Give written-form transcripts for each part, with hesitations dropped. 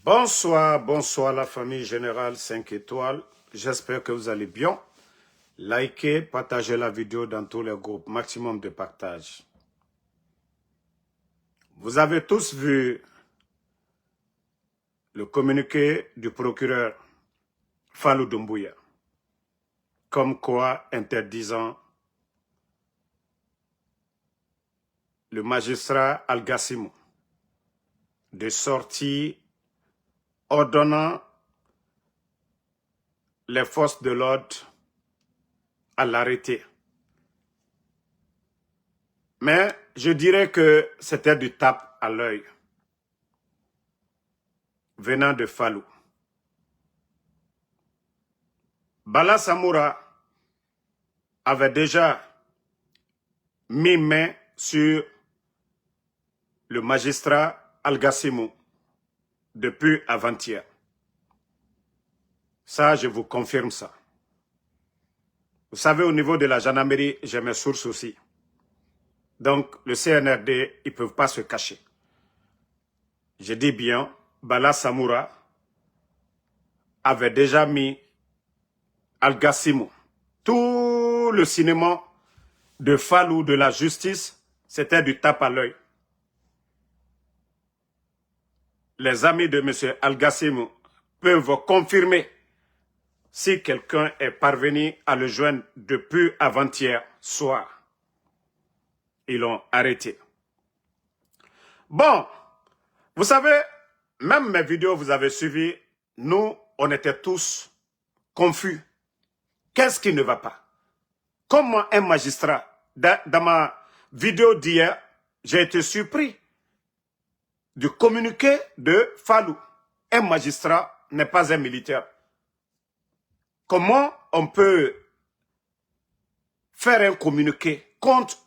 Bonsoir, bonsoir la famille générale 5 étoiles. J'espère que vous allez bien. Likez, partagez la vidéo dans tous les groupes, maximum de partage. Vous avez tous vu le communiqué du procureur Fallou Doumbouya, comme quoi interdisant le magistrat Al-Gassimou de sortir, ordonnant les forces de l'ordre à l'arrêter. Mais je dirais que c'était du tape à l'œil venant de Fallou. Bala Samoura avait déjà mis main sur le magistrat Al-Gassimou depuis avant-hier. Ça, je vous confirme ça. Vous savez, au niveau de la gendarmerie, j'ai mes sources aussi. Donc, le CNRD, ils ne peuvent pas se cacher. Je dis bien, Bala Samoura avait déjà mis Al-Gassimou. Tout le cinéma de Fallou, de la justice, c'était du tape à l'œil. Les amis de M. Al-Gassimou peuvent confirmer si quelqu'un est parvenu à le joindre depuis avant-hier soir. Ils l'ont arrêté. Bon, vous savez, même mes vidéos, vous avez suivi, nous, on était tous confus. Qu'est-ce qui ne va pas? Comment un magistrat, dans ma vidéo d'hier, j'ai été surpris du communiqué de Fallou. Un magistrat n'est pas un militaire. Comment on peut faire un communiqué contre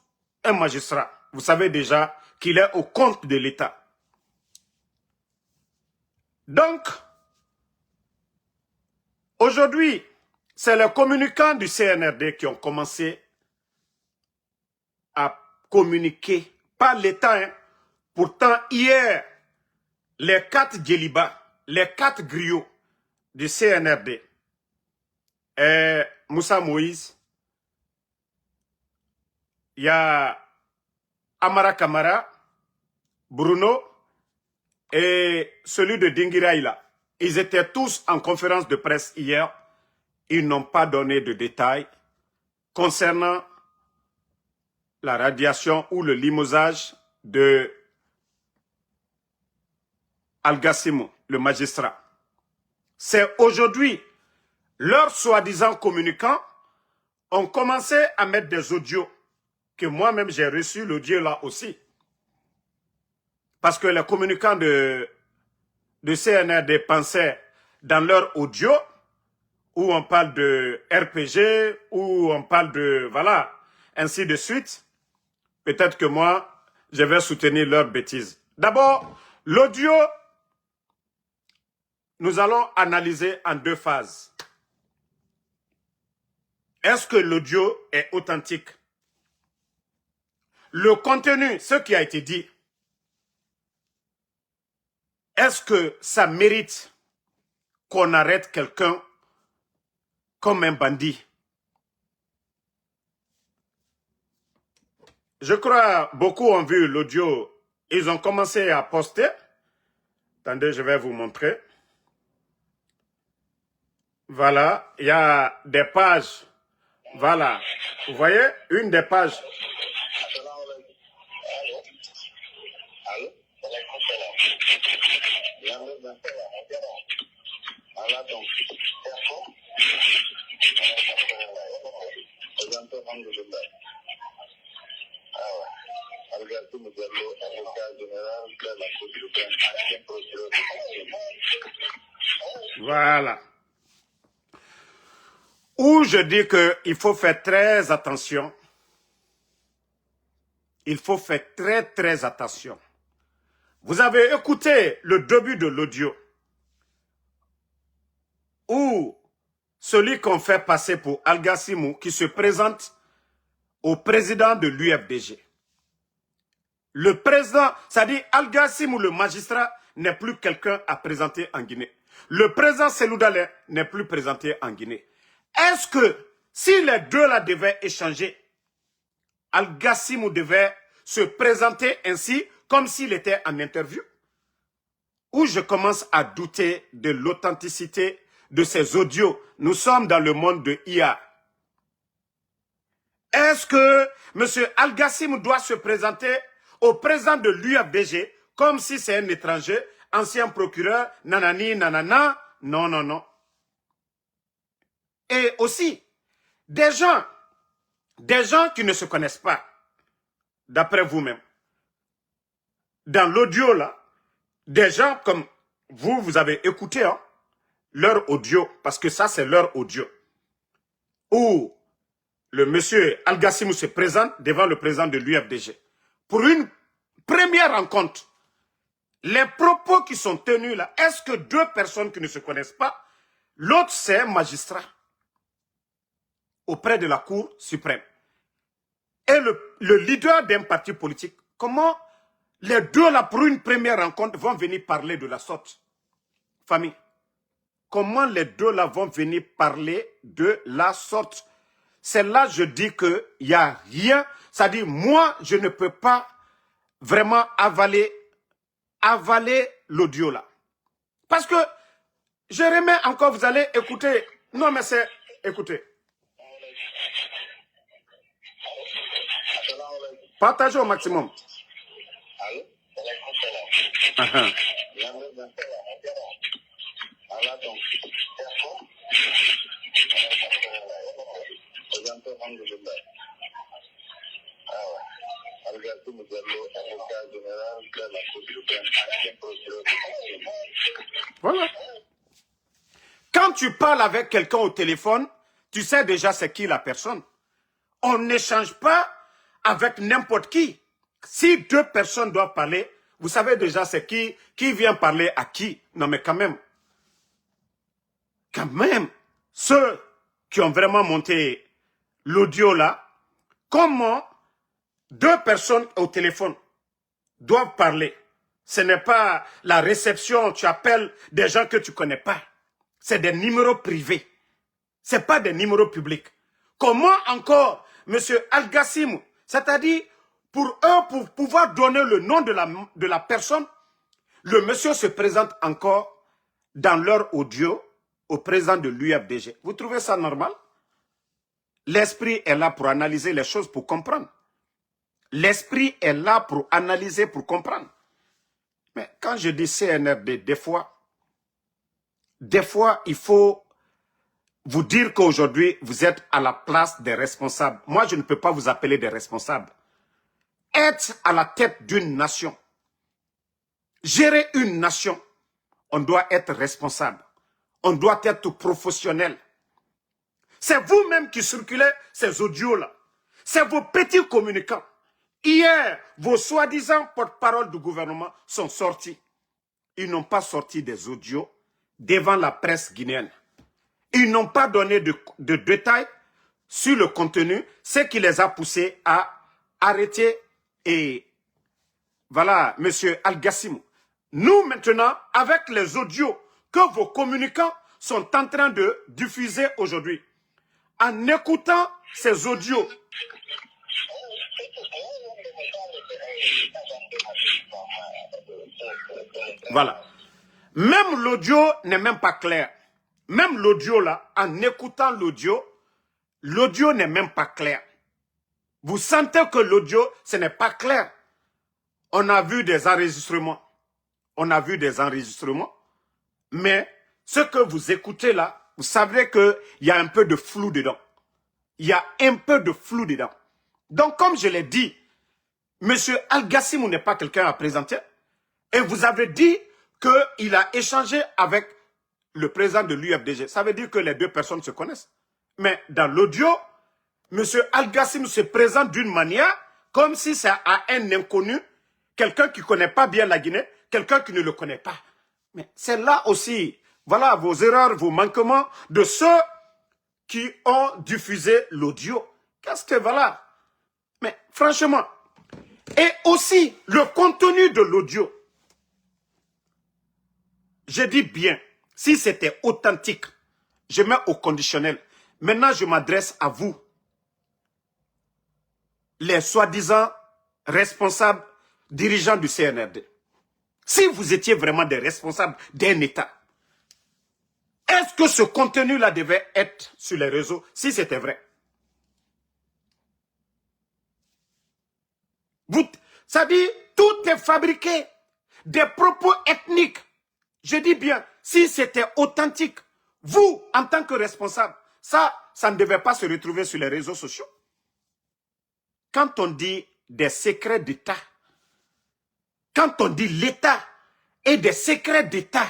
un magistrat? Vous savez déjà qu'il est au compte de l'État. Donc, aujourd'hui, c'est les communicants du CNRD qui ont commencé à communiquer, pas l'État. Hein. Pourtant, hier, les 4 djellibas, les 4 griots du CNRD, Moussa Moïse, il y a Amara Kamara, Bruno et celui de Dingiraïla. Ils étaient tous en conférence de presse hier. Ils n'ont pas donné de détails concernant la radiation ou le limogeage de Al-Gassimou, le magistrat. C'est aujourd'hui, leurs soi-disant communicants ont commencé à mettre des audios, que moi-même j'ai reçu l'audio là aussi. Parce que les communicants de CNRD pensaient dans leur audio, où on parle de RPG, où on parle de, voilà, ainsi de suite. Peut-être que moi, je vais soutenir leurs bêtises. D'abord, l'audio, nous allons analyser en 2 phases. Est-ce que l'audio est authentique? Le contenu, ce qui a été dit, est-ce que ça mérite qu'on arrête quelqu'un comme un bandit? Je crois beaucoup ont vu l'audio. Ils ont commencé à poster. Attendez, je vais vous montrer. Voilà, il y a des pages. Voilà, vous voyez, une des pages. Voilà. Où je dis qu'il faut faire très attention. Il faut faire très attention. Vous avez écouté le début de l'audio où celui qu'on fait passer pour Al-Gassimou qui se présente au président de l'UFDG. Le président, c'est-à-dire Al-Gassimou, le magistrat, n'est plus quelqu'un à présenter en Guinée. Le président Selou Dalein n'est plus présenté en Guinée. Est-ce que si les deux là devaient échanger, Al-Gassimou devait se présenter ainsi comme s'il était en interview? Où je commence à douter de l'authenticité de ces audios. Nous sommes dans le monde de IA. Est-ce que M. Al-Gassimou doit se présenter au président de l'UFDG comme si c'est un étranger, ancien procureur, nanani, nanana? Non, non, non. Et aussi, des gens qui ne se connaissent pas, d'après vous-même, dans l'audio là, des gens comme vous, vous avez écouté leur audio, parce que ça c'est leur audio, où le monsieur Al-Gassimou se présente devant le président de l'UFDG. Pour une première rencontre, les propos qui sont tenus là, est-ce que deux personnes qui ne se connaissent pas, l'autre c'est un magistrat auprès de la Cour suprême, et le leader d'un parti politique, comment les deux là pour une première rencontre vont venir parler de la sorte? Famille, comment les deux là vont venir parler de la sorte? C'est là je dis qu'il n'y a rien, c'est-à-dire moi je ne peux pas vraiment avaler l'audio là. Parce que je remets encore, vous allez écouter, non mais c'est, écoutez. Partagez au maximum. Voilà. Quand tu parles avec quelqu'un au téléphone, tu sais déjà c'est qui la personne. On n'échange pas avec n'importe qui. Si deux personnes doivent parler, vous savez déjà c'est qui vient parler à qui. Non mais quand même, ceux qui ont vraiment monté l'audio là, comment deux personnes au téléphone doivent parler? Ce n'est pas la réception, tu appelles des gens que tu ne connais pas. C'est des numéros privés. Ce n'est pas des numéros publics. Comment encore, M. Al-Gassimou, c'est-à-dire, pour eux, pour pouvoir donner le nom de la personne, le monsieur se présente encore dans leur audio au président de l'UFDG. Vous trouvez ça normal? L'esprit est là pour analyser les choses, pour comprendre. L'esprit est là pour analyser, pour comprendre. Mais quand je dis CNRD, des fois, il faut vous dire qu'aujourd'hui, vous êtes à la place des responsables. Moi, je ne peux pas vous appeler des responsables. Être à la tête d'une nation, gérer une nation, on doit être responsable. On doit être professionnel. C'est vous-même qui circulez ces audios-là. C'est vos petits communicants. Hier, vos soi-disant porte-parole du gouvernement sont sortis. Ils n'ont pas sorti des audios devant la presse guinéenne. Ils n'ont pas donné de détails sur le contenu, ce qui les a poussés à arrêter. Et voilà, M. Al-Gassimou. Nous, maintenant, avec les audios que vos communicants sont en train de diffuser aujourd'hui, en écoutant ces audios, voilà. Même l'audio n'est même pas clair. Même l'audio là, en écoutant l'audio n'est même pas clair. Vous sentez que l'audio, ce n'est pas clair. On a vu des enregistrements. Mais ce que vous écoutez là, vous savez qu'il y a un peu de flou dedans. Donc, comme je l'ai dit, M. Al-Gassimou n'est pas quelqu'un à présenter. Et vous avez dit qu'il a échangé avec le président de l'UFDG. Ça veut dire que les deux personnes se connaissent. Mais dans l'audio, M. Al-Gassimou se présente d'une manière comme si c'est à un inconnu, quelqu'un qui ne connaît pas bien la Guinée, quelqu'un qui ne le connaît pas. Mais c'est là aussi, voilà vos erreurs, vos manquements de ceux qui ont diffusé l'audio. Qu'est-ce que voilà? Mais franchement, et aussi le contenu de l'audio. Je dis bien, si c'était authentique, je mets au conditionnel. Maintenant, je m'adresse à vous, les soi-disant responsables, dirigeants du CNRD. Si vous étiez vraiment des responsables d'un État, est-ce que ce contenu-là devait être sur les réseaux, si c'était vrai? Ça dit, tout est fabriqué. Des propos ethniques. Je dis bien, si c'était authentique, vous, en tant que responsable, ça ne devait pas se retrouver sur les réseaux sociaux. Quand on dit des secrets d'État, quand on dit l'État et des secrets d'État,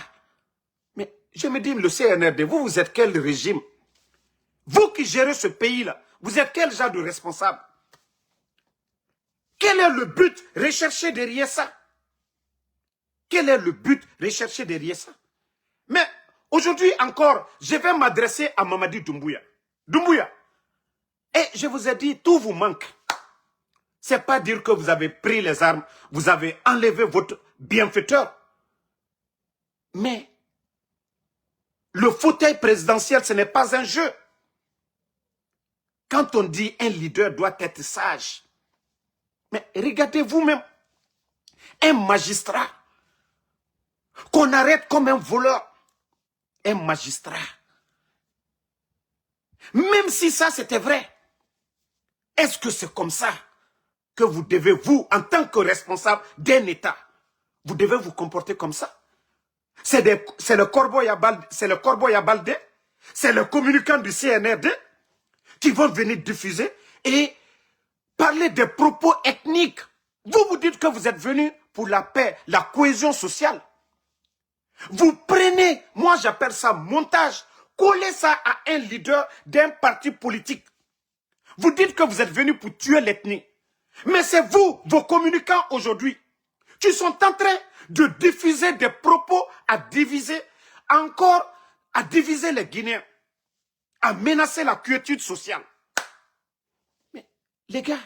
mais je me dis, le CNRD, vous êtes quel régime? Vous qui gérez ce pays-là, vous êtes quel genre de responsable? Quel est le but recherché derrière ça? Quel est le but recherché derrière ça? Mais aujourd'hui encore, je vais m'adresser à Mamadi Doumbouya. Doumbouya, et je vous ai dit, tout vous manque. C'est pas dire que vous avez pris les armes, vous avez enlevé votre bienfaiteur. Mais le fauteuil présidentiel, ce n'est pas un jeu. Quand on dit un leader doit être sage, mais regardez vous-même, un magistrat qu'on arrête comme un voleur, un magistrat, même si ça c'était vrai, est-ce que c'est comme ça que vous devez, vous, en tant que responsable d'un État, vous devez vous comporter comme ça? C'est le Corbeau Baldé, c'est le communicant du CNRD qui vont venir diffuser et parler des propos ethniques. Vous dites que vous êtes venus pour la paix, la cohésion sociale. Vous prenez, moi j'appelle ça montage, collez ça à un leader d'un parti politique. Vous dites que vous êtes venus pour tuer l'ethnie. Mais c'est vous, vos communicants aujourd'hui, qui sont en train de diffuser des propos à diviser, encore à diviser les Guinéens, à menacer la quiétude sociale. Mais les gars,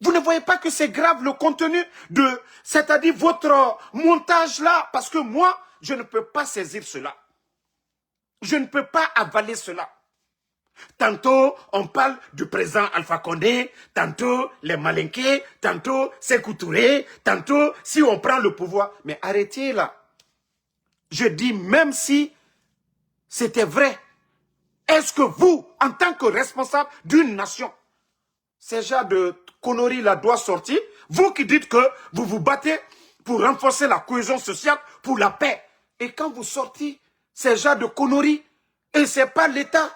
vous ne voyez pas que c'est grave le contenu de, c'est-à-dire votre montage là, parce que moi, je ne peux pas saisir cela. Je ne peux pas avaler cela. Tantôt, on parle du président Alpha Condé, tantôt les Malinqués, tantôt Sékou Touré, tantôt si on prend le pouvoir. Mais arrêtez là. Je dis, même si c'était vrai, est-ce que vous, en tant que responsable d'une nation, ces genre de conneries là doivent sortir? Vous qui dites que vous vous battez pour renforcer la cohésion sociale, pour la paix. Et quand vous sortez ces genre de conneries, et ce n'est pas l'État,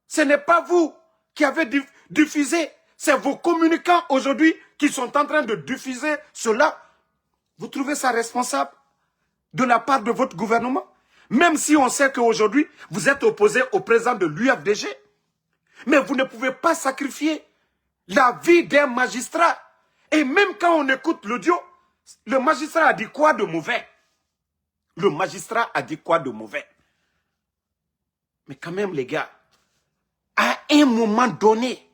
ce n'est pas vous qui avez diffusé, c'est vos communicants aujourd'hui qui sont en train de diffuser cela. Vous trouvez ça responsable de la part de votre gouvernement? Même si on sait qu'aujourd'hui, vous êtes opposé au président de l'UFDG. Mais vous ne pouvez pas sacrifier la vie d'un magistrat. Et même quand on écoute l'audio, le magistrat a dit quoi de mauvais? Le magistrat a dit quoi de mauvais? Mais quand même, les gars, à un moment donné,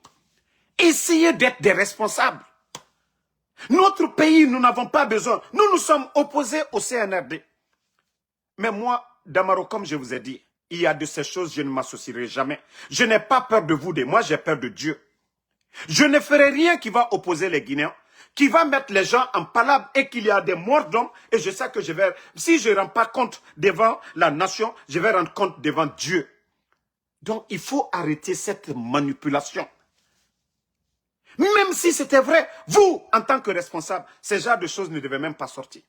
essayez d'être des responsables. Notre pays, nous n'avons pas besoin. Nous sommes opposés au CNRD. Mais moi, Damaro, comme je vous ai dit, il y a de ces choses, je ne m'associerai jamais. Je n'ai pas peur de vous, moi j'ai peur de Dieu. Je ne ferai rien qui va opposer les Guinéens, qui va mettre les gens en palabre et qu'il y a des morts d'hommes. Et je sais que si je ne rends pas compte devant la nation, je vais rendre compte devant Dieu. Donc il faut arrêter cette manipulation. Même si c'était vrai, vous, en tant que responsable, ce genre de choses ne devaient même pas sortir.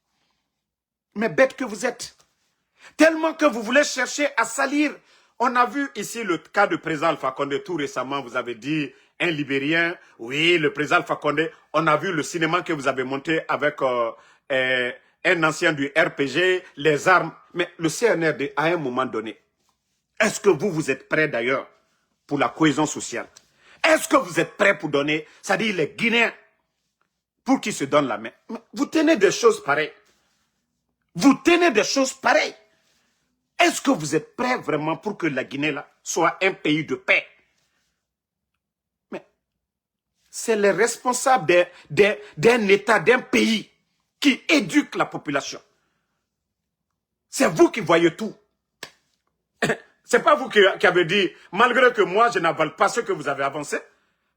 Mais bête que vous êtes. Tellement que vous voulez chercher à salir. On a vu ici le cas du président Alpha Condé tout récemment. Vous avez dit un Libérien. Oui, le président Alpha Condé. On a vu le cinéma que vous avez monté avec un ancien du RPG, les armes. Mais le CNRD, à un moment donné, est-ce que vous êtes prêts d'ailleurs pour la cohésion sociale? Est-ce que vous êtes prêts pour donner, c'est-à-dire les Guinéens, pour qu'ils se donnent la main? Vous tenez des choses pareilles. Vous tenez des choses pareilles. Est-ce que vous êtes prêts vraiment pour que la Guinée là, soit un pays de paix? Mais c'est les responsables d'un État, d'un pays qui éduquent la population. C'est vous qui voyez tout. C'est pas vous qui avez dit, malgré que moi, je n'avale pas ce que vous avez avancé.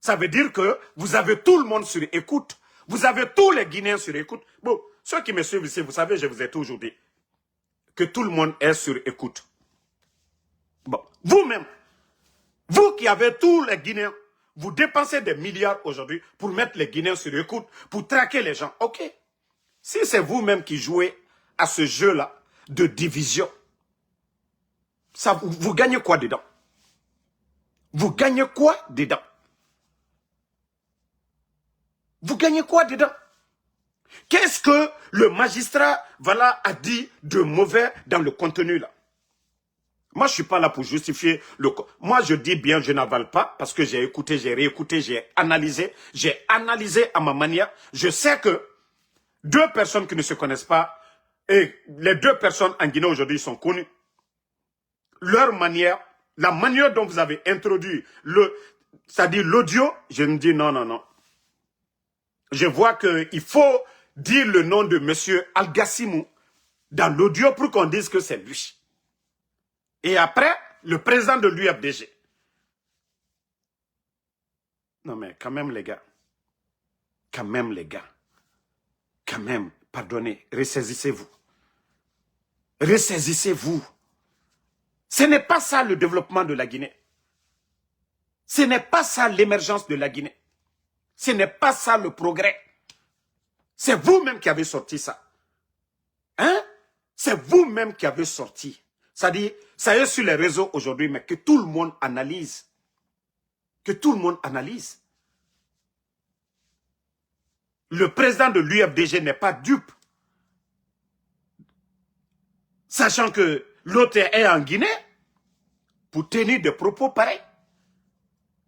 Ça veut dire que vous avez tout le monde sur écoute. Vous avez tous les Guinéens sur écoute. Bon, ceux qui me suivent ici, vous savez, je vous ai toujours dit que tout le monde est sur écoute. Bon, vous-même, vous qui avez tous les Guinéens, vous dépensez des milliards aujourd'hui pour mettre les Guinéens sur écoute, pour traquer les gens. Ok. Si c'est vous-même qui jouez à ce jeu-là de division, ça, vous gagnez quoi dedans? Vous gagnez quoi dedans? Vous gagnez quoi dedans? Qu'est-ce que le magistrat voilà, a dit de mauvais dans le contenu là? Moi, je ne suis pas là pour justifier le... Moi, je dis bien, je n'avale pas parce que j'ai écouté, j'ai réécouté, j'ai analysé à ma manière. Je sais que deux personnes qui ne se connaissent pas, et les deux personnes en Guinée aujourd'hui sont connues. Leur manière, la manière dont vous avez introduit c'est-à-dire l'audio, je me dis non, non, non. Je vois qu'il faut dire le nom de M. Algassimou dans l'audio pour qu'on dise que c'est lui. Et après, le président de l'UFDG. Non mais quand même les gars, quand même les gars, quand même, pardonnez, ressaisissez-vous. Ressaisissez-vous. Ce n'est pas ça le développement de la Guinée. Ce n'est pas ça l'émergence de la Guinée. Ce n'est pas ça le progrès. C'est vous-même qui avez sorti ça. Hein? C'est vous-même qui avez sorti. C'est-à-dire, ça est sur les réseaux aujourd'hui, mais que tout le monde analyse. Que tout le monde analyse. Le président de l'UFDG n'est pas dupe. Sachant que l'autre est en Guinée pour tenir des propos pareils.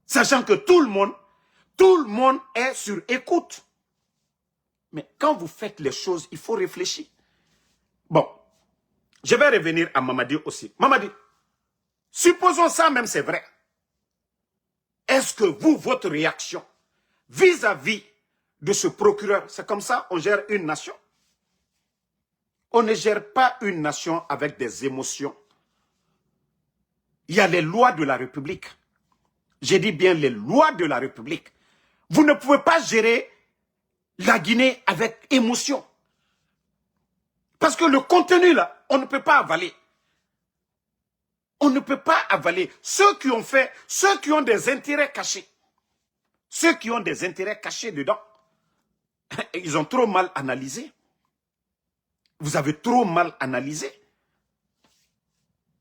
Sachant que tout le monde est sur écoute. Mais quand vous faites les choses, il faut réfléchir. Bon, je vais revenir à Mamadi aussi. Mamadi, supposons ça même c'est vrai. Est-ce que vous, votre réaction vis-à-vis de ce procureur, c'est comme ça on gère une nation? On ne gère pas une nation avec des émotions. Il y a les lois de la République. J'ai dit bien les lois de la République. Vous ne pouvez pas gérer la Guinée avec émotion. Parce que le contenu là, on ne peut pas avaler. On ne peut pas avaler. Ceux qui ont fait, ceux qui ont des intérêts cachés, ceux qui ont des intérêts cachés dedans, ils ont trop mal analysé. Vous avez trop mal analysé.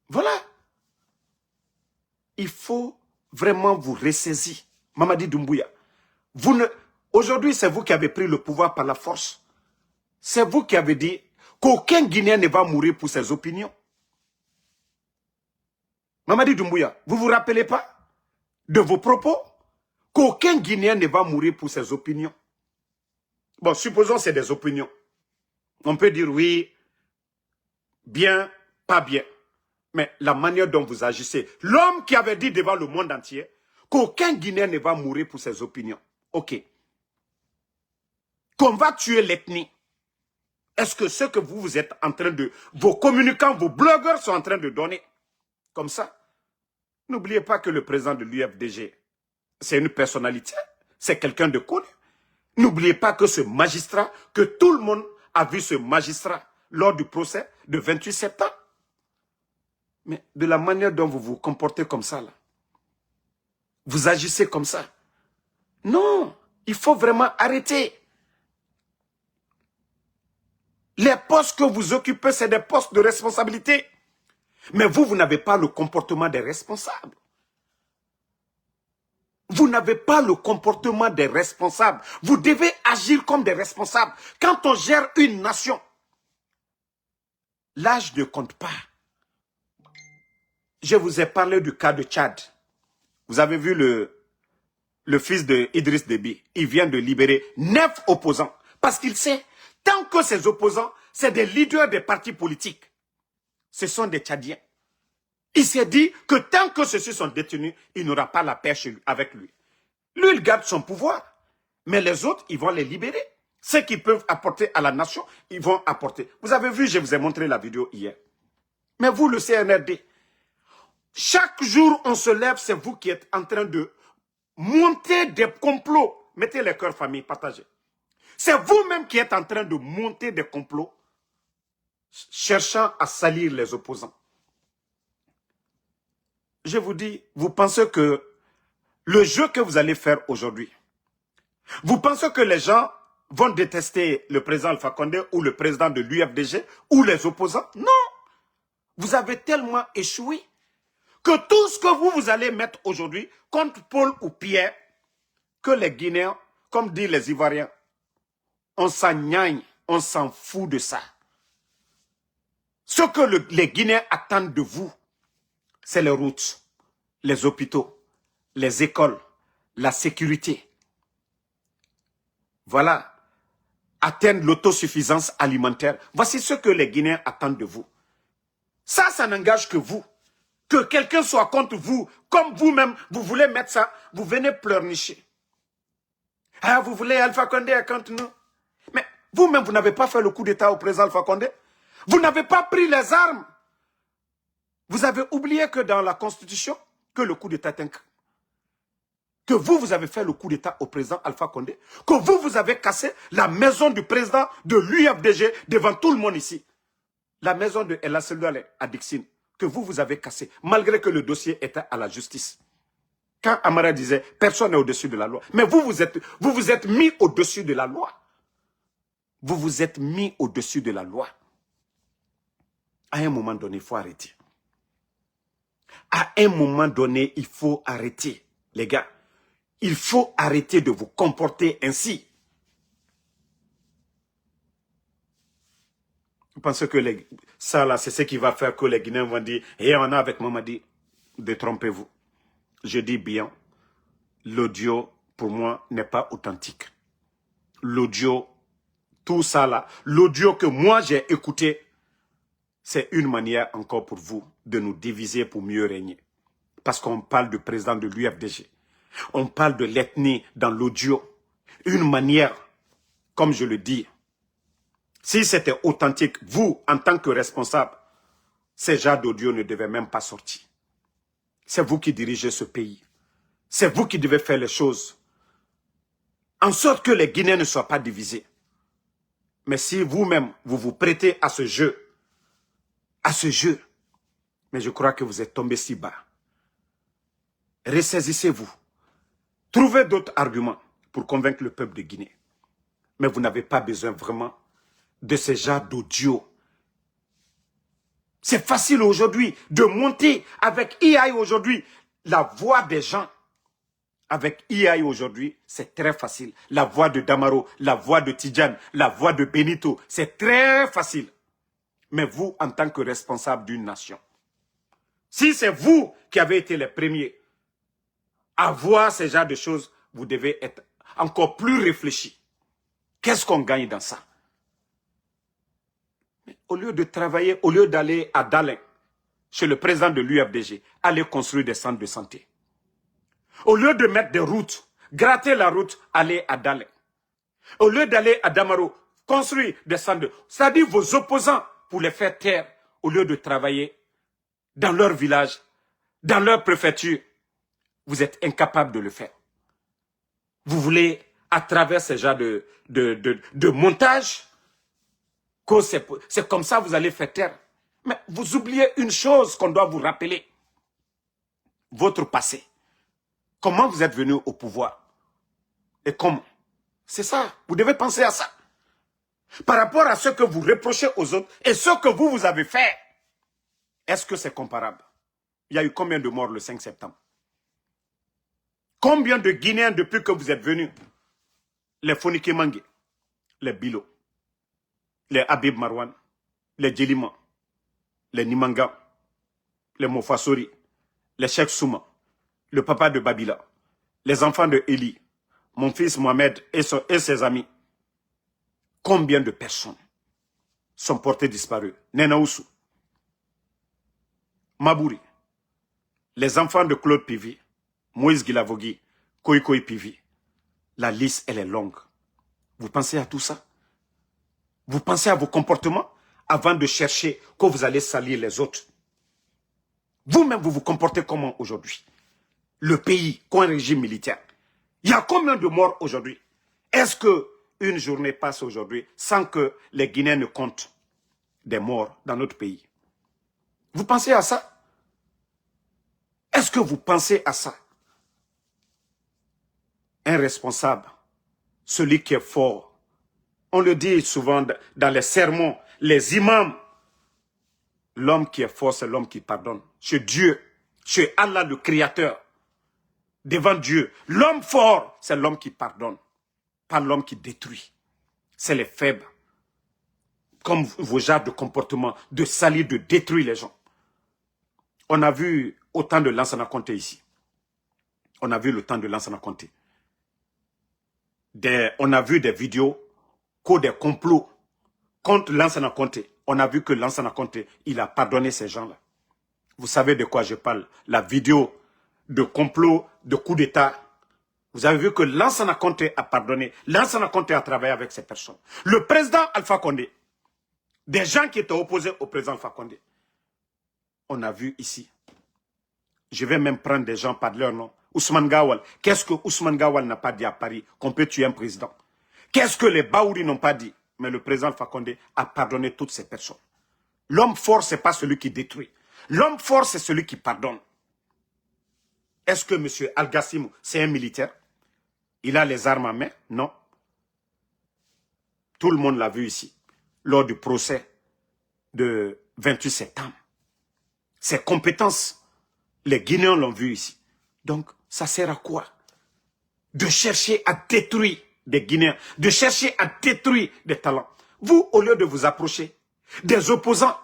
Voilà. Il faut vraiment vous ressaisir. Mamadi Doumbouya, aujourd'hui, c'est vous qui avez pris le pouvoir par la force. C'est vous qui avez dit qu'aucun Guinéen ne va mourir pour ses opinions. Mamadi Doumbouya, vous ne vous rappelez pas de vos propos? Qu'aucun Guinéen ne va mourir pour ses opinions. Bon, supposons que c'est des opinions. On peut dire oui, bien, pas bien. Mais la manière dont vous agissez, l'homme qui avait dit devant le monde entier qu'aucun Guinéen ne va mourir pour ses opinions. Ok. Qu'on va tuer l'ethnie. Est-ce que ce que vous êtes en train de... Vos communicants, vos blogueurs sont en train de donner comme ça? N'oubliez pas que le président de l'UFDG, c'est une personnalité, c'est quelqu'un de connu. N'oubliez pas que ce magistrat, que tout le monde a vu ce magistrat lors du procès de 28 septembre. Mais de la manière dont vous vous comportez comme ça, là, vous agissez comme ça. Non, il faut vraiment arrêter. Les postes que vous occupez, c'est des postes de responsabilité. Mais vous n'avez pas le comportement des responsables. Vous n'avez pas le comportement des responsables. Vous devez agir comme des responsables. Quand on gère une nation, l'âge ne compte pas. Je vous ai parlé du cas de Tchad. Vous avez vu le fils de Idriss Déby. Il vient de libérer 9 opposants. Parce qu'il sait, tant que ces opposants, c'est des leaders des partis politiques. Ce sont des Tchadiens. Il s'est dit que tant que ceux-ci sont détenus, il n'aura pas la paix avec lui. Lui, il garde son pouvoir. Mais les autres, ils vont les libérer. Ceux qui peuvent apporter à la nation, ils vont apporter. Vous avez vu, je vous ai montré la vidéo hier. Mais vous, le CNRD, chaque jour on se lève, c'est vous qui êtes en train de monter des complots. Mettez les cœurs famille, partagez. C'est vous-même qui êtes en train de monter des complots, cherchant à salir les opposants. Je vous dis, vous pensez que le jeu que vous allez faire aujourd'hui, vous pensez que les gens vont détester le président Alpha Condé ou le président de l'UFDG ou les opposants? Non! Vous avez tellement échoué que tout ce que vous allez mettre aujourd'hui contre Paul ou Pierre, que les Guinéens, comme disent les Ivoiriens, on s'en gagne, on s'en fout de ça. Ce que les Guinéens attendent de vous, c'est les routes, les hôpitaux, les écoles, la sécurité. Voilà, atteindre l'autosuffisance alimentaire. Voici ce que les Guinéens attendent de vous. Ça n'engage que vous. Que quelqu'un soit contre vous, comme vous-même, vous voulez mettre ça, vous venez pleurnicher. Ah, vous voulez Alpha Condé contre nous? Mais vous-même, vous n'avez pas fait le coup d'État au président Alpha Condé. Vous n'avez pas pris les armes. Vous avez oublié que dans la Constitution, que le coup d'État est un crime. Que vous avez fait le coup d'État au président Alpha Condé. Que vous avez cassé la maison du président de l'UFDG devant tout le monde ici. La maison de El Asseldouale à Dixine. Que vous avez cassé, malgré que le dossier était à la justice. Quand Amara disait, personne n'est au-dessus de la loi. Mais vous vous êtes mis au-dessus de la loi. Vous vous êtes mis au-dessus de la loi. À un moment donné, il faut arrêter. À un moment donné, il faut arrêter. Les gars, il faut arrêter de vous comporter ainsi. Vous pensez que ça là, c'est ce qui va faire que les Guinéens vont dire, et on a avec Mamadi, détrompez-vous. Je dis bien, l'audio, pour moi, n'est pas authentique. L'audio, tout ça là, l'audio que moi j'ai écouté, c'est une manière encore pour vous de nous diviser pour mieux régner. Parce qu'on parle du président de l'UFDG. On parle de l'ethnie dans l'audio. Une manière, comme je le dis, si c'était authentique, vous, en tant que responsable, ces genres d'audio ne devaient même pas sortir. C'est vous qui dirigez ce pays. C'est vous qui devez faire les choses en sorte que les Guinéens ne soient pas divisés. Mais si vous-même, vous vous prêtez à ce jeu, mais je crois que vous êtes tombé si bas. Ressaisissez-vous. Trouvez d'autres arguments pour convaincre le peuple de Guinée. Mais vous n'avez pas besoin vraiment de ce genre d'audio. C'est facile aujourd'hui de monter avec AI aujourd'hui la voix des gens. Avec AI aujourd'hui, c'est très facile. La voix de Damaro, la voix de Tidjane, la voix de Benito, c'est très facile. Mais vous, en tant que responsable d'une nation, si c'est vous qui avez été les premiers à voir ce genre de choses, vous devez être encore plus réfléchi. Qu'est-ce qu'on gagne dans ça? Mais au lieu de travailler, au lieu d'aller à Dalin, chez le président de l'UFDG, aller construire des centres de santé. Au lieu de mettre des routes, gratter la route, aller à Dalin. Au lieu d'aller à Damaro, construire des centres de... C'est-à-dire vos opposants pour les faire taire, au lieu de travailler dans leur village, dans leur préfecture. Vous êtes incapable de le faire. Vous voulez, à travers ce genre de montage, que c'est comme ça que vous allez faire taire. Mais vous oubliez une chose qu'on doit vous rappeler. Votre passé. Comment vous êtes venu au pouvoir? Et comment? C'est ça. Vous devez penser à ça. Par rapport à ce que vous reprochez aux autres et ce que vous avez fait, est-ce que c'est comparable? Il y a eu combien de morts le 5 septembre? Combien de Guinéens depuis que vous êtes venus? Les Fonike Mangue, les Bilo, les Habib Marwan, les Djelima, les Nimanga, les Mofasori, les Cheikh Souma, le papa de Babila, les enfants de Eli, mon fils Mohamed et ses amis. Combien de personnes sont portées disparues? Nena Oussou, Mabouri, les enfants de Claude Pivi, Moïse Guilavogui, Koikoi Pivi. La liste, elle est longue. Vous pensez à tout ça? Vous pensez à vos comportements avant de chercher que vous allez salir les autres? Vous-même, vous vous comportez comment aujourd'hui? Le pays, qu'un régime militaire. Il y a combien de morts aujourd'hui? Est-ce qu'une journée passe aujourd'hui sans que les Guinéens ne comptent des morts dans notre pays? Vous pensez à ça? Est-ce que vous pensez à ça? Un responsable, celui qui est fort, on le dit souvent dans les sermons, les imams, l'homme qui est fort, c'est l'homme qui pardonne. Chez Dieu, chez Allah le Créateur, devant Dieu, l'homme fort, c'est l'homme qui pardonne, pas l'homme qui détruit. C'est les faibles, comme vos genres de comportement, de salir, de détruire les gens. On a vu autant de Lansana Conté ici. On a vu le temps de Lansana Conté. On a vu des vidéos, des complots contre Lansana Conté. On a vu que Lansana Conté, il a pardonné ces gens-là. Vous savez de quoi je parle? La vidéo de complot, de coup d'État. Vous avez vu que Lansana Conté a pardonné. Lansana Conté a travaillé avec ces personnes. Le président Alpha Condé, des gens qui étaient opposés au président Alpha Condé, on a vu ici. Je vais même prendre des gens par leur nom. Ousmane Gawal. Qu'est-ce que Ousmane Gawal n'a pas dit à Paris qu'on peut tuer un président? Qu'est-ce que les Baouri n'ont pas dit? Mais le président Alpha Condé a pardonné toutes ces personnes. L'homme fort, ce n'est pas celui qui détruit. L'homme fort, c'est celui qui pardonne. Est-ce que M. Al-Gassim, c'est un militaire? Il a les armes à main? Non. Tout le monde l'a vu ici, lors du procès de 28 septembre. Ses compétences, les Guinéens l'ont vu ici. Donc, ça sert à quoi? De chercher à détruire des Guinéens, de chercher à détruire des talents. Vous, au lieu de vous approcher des opposants,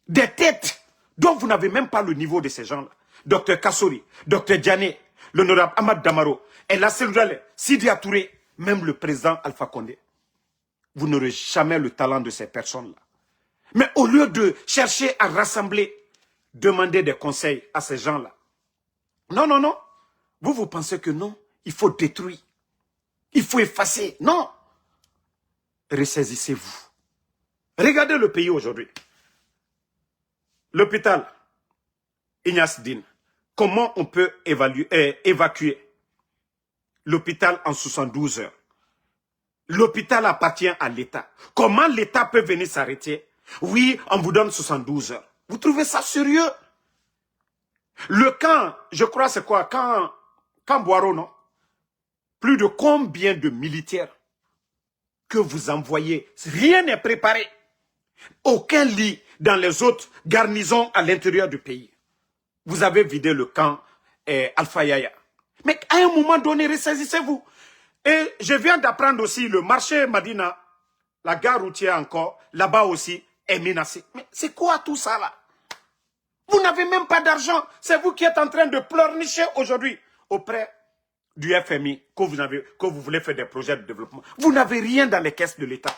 des têtes dont vous n'avez même pas le niveau de ces gens-là. Dr Kassori, Dr Diané, l'honorable Ahmad Damaro, El Seloudale, Sidi Touré, même le président Alpha Condé. Vous n'aurez jamais le talent de ces personnes-là. Mais au lieu de chercher à rassembler, demander des conseils à ces gens-là. Non, non, non. Vous pensez que non, il faut détruire. Il faut effacer. Non. Ressaisissez-vous. Regardez le pays aujourd'hui. L'hôpital Ignace Dine. Comment on peut évacuer l'hôpital en 72 heures? L'hôpital appartient à l'État. Comment l'État peut venir s'arrêter? Oui, on vous donne 72 heures. Vous trouvez ça sérieux? Le camp, je crois c'est quoi? Camp Boiro, non? Plus de combien de militaires que vous envoyez? Rien n'est préparé. Aucun lit dans les autres garnisons à l'intérieur du pays. Vous avez vidé le camp Alpha Yaya. Mais à un moment donné, ressaisissez-vous. Et je viens d'apprendre aussi le marché Madina, la gare routière encore, là-bas aussi, est menacée. Mais c'est quoi tout ça là? Vous n'avez même pas d'argent. C'est vous qui êtes en train de pleurnicher aujourd'hui auprès du FMI que vous voulez faire des projets de développement. Vous n'avez rien dans les caisses de l'État.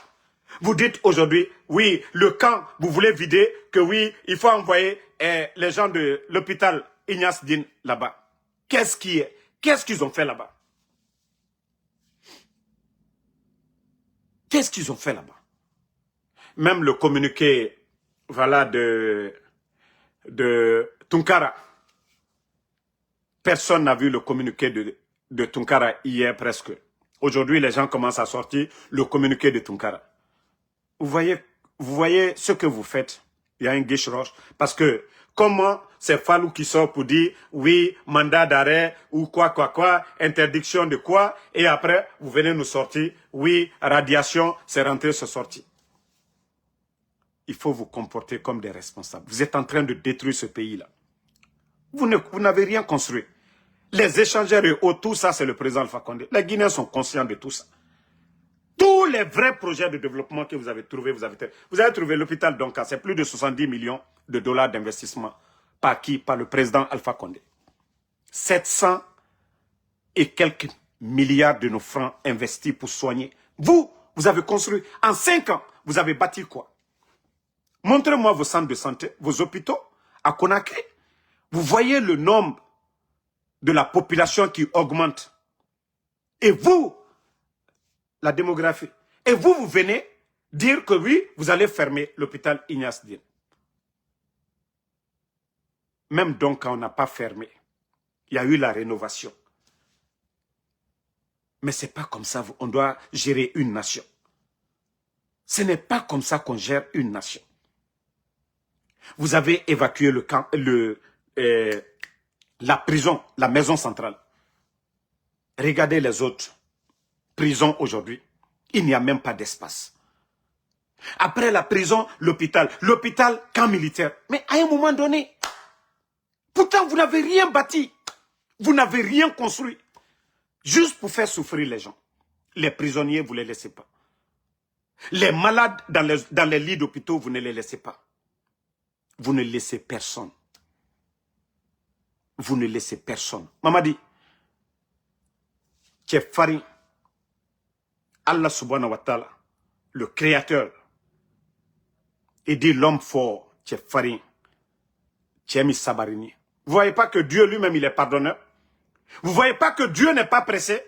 Vous dites aujourd'hui, oui, le camp, vous voulez vider, que oui, il faut envoyer les gens de l'hôpital Ignace Dine là-bas. Qu'est-ce qu'ils ont fait là-bas? Qu'est-ce qu'ils ont fait là-bas? Même le communiqué, voilà, de Tunkara. Personne n'a vu le communiqué de Tunkara hier presque. Aujourd'hui, les gens commencent à sortir le communiqué de Tunkara. Vous voyez ce que vous faites. Il y a un guiche roche. Parce que comment c'est Fallou qui sort pour dire oui, mandat d'arrêt ou quoi, interdiction de quoi, et après vous venez nous sortir oui, radiation, c'est rentré, c'est sorti. Il faut vous comporter comme des responsables. Vous êtes en train de détruire ce pays-là. Vous n'avez rien construit. Les échangeurs et autres, tout ça, c'est le président Alpha Condé. Les Guinéens sont conscients de tout ça. Tous les vrais projets de développement que vous avez trouvés, vous avez trouvé l'hôpital Donka, c'est plus de 70 millions de dollars d'investissement. Par qui? Par le président Alpha Condé. 700 et quelques milliards de nos francs investis pour soigner. Vous avez construit, en 5 ans, vous avez bâti quoi? Montrez-moi vos centres de santé, vos hôpitaux à Conakry. Vous voyez le nombre de la population qui augmente. Et vous, la démographie. Et vous venez dire que oui, vous allez fermer l'hôpital Ignace Dine. Même donc quand on n'a pas fermé, il y a eu la rénovation. Mais ce n'est pas comme ça on doit gérer une nation. Ce n'est pas comme ça qu'on gère une nation. Vous avez évacué le camp, la prison, la maison centrale. Regardez les autres prisons aujourd'hui. Il n'y a même pas d'espace. Après la prison, l'hôpital. L'hôpital, camp militaire. Mais à un moment donné, pourtant vous n'avez rien bâti. Vous n'avez rien construit. Juste pour faire souffrir les gens. Les prisonniers, vous ne les laissez pas. Les malades dans les lits d'hôpitaux, vous ne les laissez pas. Vous ne laissez personne. Vous ne laissez personne. Mamadi, Tchefari, Allah subhanahu wa ta'ala, le créateur, il dit l'homme fort, Tchefari, Tchemi Sabarini. Vous ne voyez pas que Dieu lui-même, il est pardonneur? Vous ne voyez pas que Dieu n'est pas pressé?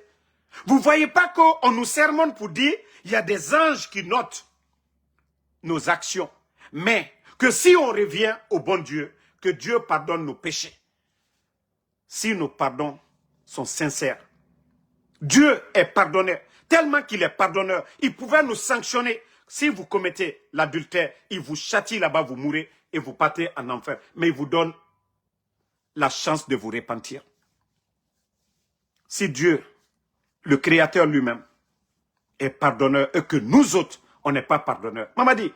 Vous ne voyez pas qu'on nous sermonne pour dire il y a des anges qui notent nos actions. Mais que si on revient au bon Dieu, que Dieu pardonne nos péchés. Si nos pardons sont sincères. Dieu est pardonneur. Tellement qu'il est pardonneur, il pouvait nous sanctionner. Si vous commettez l'adultère, il vous châtie là-bas, vous mourrez et vous partez en enfer. Mais il vous donne la chance de vous repentir. Si Dieu, le Créateur lui-même, est pardonneur et que nous autres, on n'est pas pardonneurs. Maman dit,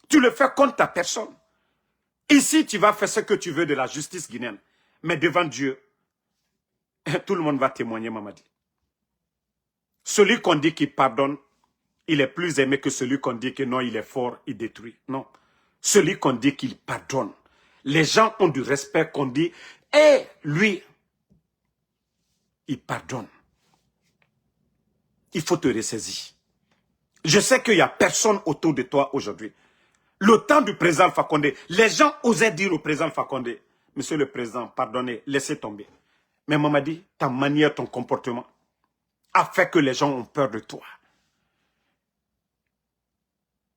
tu le fais contre ta personne. Ici, tu vas faire ce que tu veux de la justice guinéenne. Mais devant Dieu, tout le monde va témoigner, maman dit. Celui qu'on dit qu'il pardonne, il est plus aimé que celui qu'on dit que non, il est fort, il détruit. Non. Celui qu'on dit qu'il pardonne. Les gens ont du respect qu'on dit, et lui, il pardonne. Il faut te ressaisir. Je sais qu'il n'y a personne autour de toi aujourd'hui. Le temps du président Alpha Condé, les gens osaient dire au président Alpha Condé, monsieur le président, pardonnez, laissez tomber. Mais maman dit, ta manière, ton comportement a fait que les gens ont peur de toi.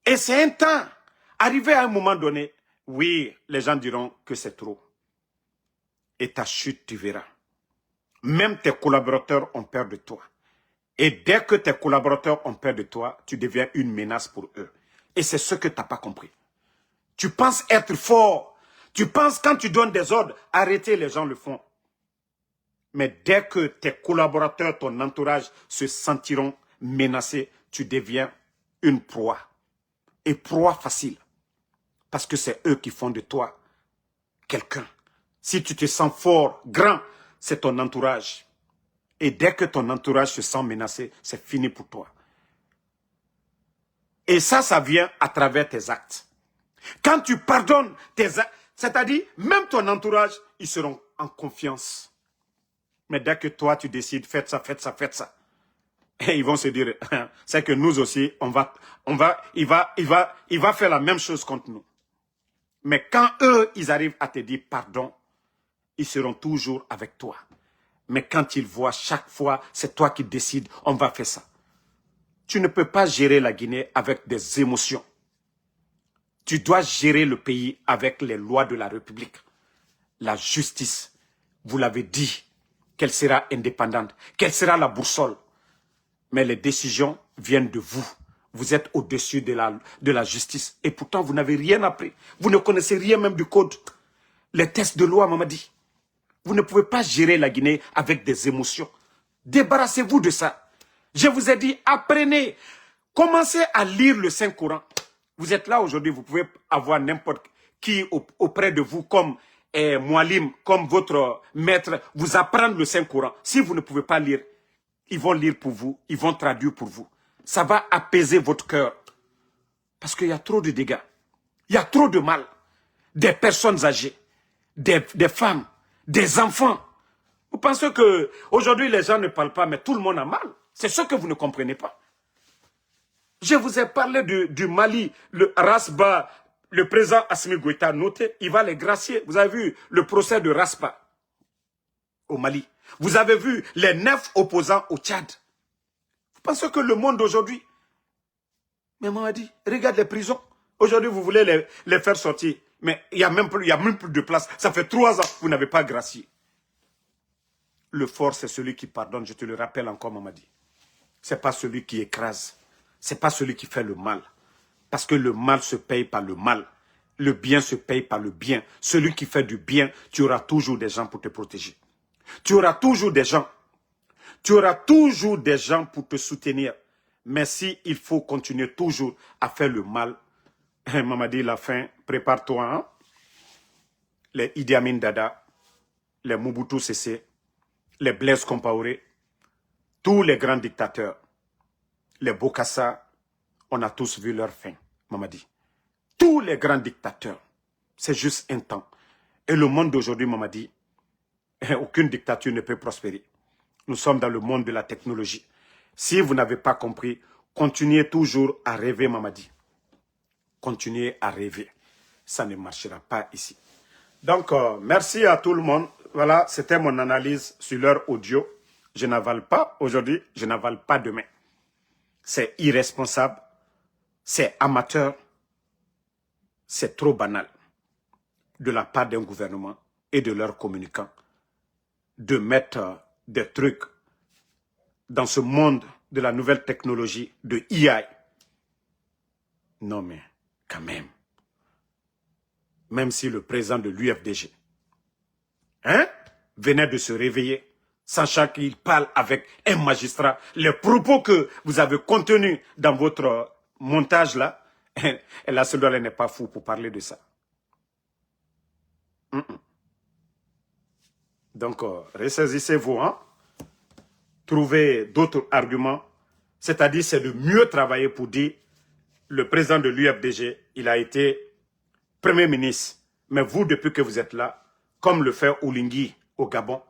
Et c'est un temps, arrivé à un moment donné, oui, les gens diront que c'est trop. Et ta chute, tu verras. Même tes collaborateurs ont peur de toi. Et dès que tes collaborateurs ont peur de toi, tu deviens une menace pour eux. Et c'est ce que tu n'as pas compris. Tu penses être fort. Tu penses quand tu donnes des ordres, arrêter, les gens le font. Mais dès que tes collaborateurs, ton entourage se sentiront menacés, tu deviens une proie. Et proie facile. Parce que c'est eux qui font de toi quelqu'un. Si tu te sens fort, grand, c'est ton entourage. Et dès que ton entourage se sent menacé, c'est fini pour toi. Et ça vient à travers tes actes. Quand tu pardonnes tes actes, c'est-à-dire, même ton entourage, ils seront en confiance. Mais dès que toi, tu décides, faites ça, faites ça, faites ça. Et ils vont se dire, c'est que nous aussi, il va faire la même chose contre nous. Mais quand eux, ils arrivent à te dire pardon, ils seront toujours avec toi. Mais quand ils voient chaque fois, c'est toi qui décides, on va faire ça. Tu ne peux pas gérer la Guinée avec des émotions. Tu dois gérer le pays avec les lois de la République. La justice, vous l'avez dit, qu'elle sera indépendante, qu'elle sera la boussole. Mais les décisions viennent de vous. Vous êtes au-dessus de la justice. Et pourtant, vous n'avez rien appris. Vous ne connaissez rien même du code. Les tests de loi, maman dit. Vous ne pouvez pas gérer la Guinée avec des émotions. Débarrassez-vous de ça. Je vous ai dit, apprenez. Commencez à lire le Saint-Coran. Vous êtes là aujourd'hui, vous pouvez avoir n'importe qui auprès de vous comme Moualim, comme votre maître, vous apprendre le Saint-Coran. Si vous ne pouvez pas lire, ils vont lire pour vous, ils vont traduire pour vous. Ça va apaiser votre cœur. Parce qu'il y a trop de dégâts. Il y a trop de mal. Des personnes âgées, des femmes, des enfants. Vous pensez que aujourd'hui les gens ne parlent pas, mais tout le monde a mal. C'est ce que vous ne comprenez pas. Je vous ai parlé du Mali, le Rasba, le président Assimi Goïta, notez, il va les gracier. Vous avez vu le procès de Rasba au Mali. Vous avez vu les 9 opposants au Tchad. Vous pensez que le monde aujourd'hui... Mais maman a dit, regarde les prisons. Aujourd'hui, vous voulez les faire sortir. Mais il n'y a même plus de place. Ça fait 3 ans, vous n'avez pas gracié. Le fort, c'est celui qui pardonne. Je te le rappelle encore, Mamadi. Ce n'est pas celui qui écrase. Ce n'est pas celui qui fait le mal. Parce que le mal se paye par le mal. Le bien se paye par le bien. Celui qui fait du bien, tu auras toujours des gens pour te protéger. Tu auras toujours des gens. Tu auras toujours des gens pour te soutenir. Mais si il faut continuer toujours à faire le mal, Mamadi, la fin, prépare-toi. Hein? Les Idi Amin Dada, les Mobutu Sese, les Blaise Compaoré, tous les grands dictateurs, les Bokassa, on a tous vu leur fin, Mamadi. Tous les grands dictateurs, c'est juste un temps. Et le monde d'aujourd'hui, Mamadi, aucune dictature ne peut prospérer. Nous sommes dans le monde de la technologie. Si vous n'avez pas compris, continuez toujours à rêver, Mamadi. Continuez à rêver. Ça ne marchera pas ici. Donc, merci à tout le monde. Voilà, c'était mon analyse sur leur audio. Je n'avale pas aujourd'hui, je n'avale pas demain. C'est irresponsable, c'est amateur, c'est trop banal de la part d'un gouvernement et de leurs communicants de mettre des trucs dans ce monde de la nouvelle technologie de AI. Non mais, quand même. Même si le président de l'UFDG venait de se réveiller, sachant qu'il parle avec un magistrat, les propos que vous avez contenus dans votre montage là, et là, celui-là n'est pas fou pour parler de ça. Donc, ressaisissez-vous, hein? Trouvez d'autres arguments, c'est-à-dire c'est de mieux travailler pour dire le président de l'UFDG, il a été Premier ministre, mais vous, depuis que vous êtes là, comme le fait Oulingui au Gabon,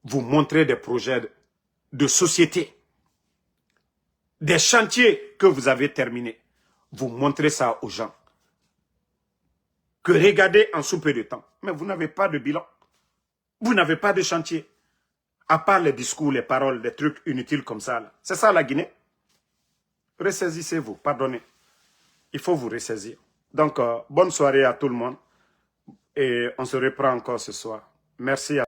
vous montrez des projets de société, des chantiers que vous avez terminés. Vous montrez ça aux gens. Que regardez en sous peu de temps. Mais vous n'avez pas de bilan. Vous n'avez pas de chantier. À part les discours, les paroles, des trucs inutiles comme ça. C'est ça la Guinée. Ressaisissez-vous, pardonnez. Il faut vous ressaisir. Donc, bonne soirée à tout le monde. Et on se reprend encore ce soir. Merci à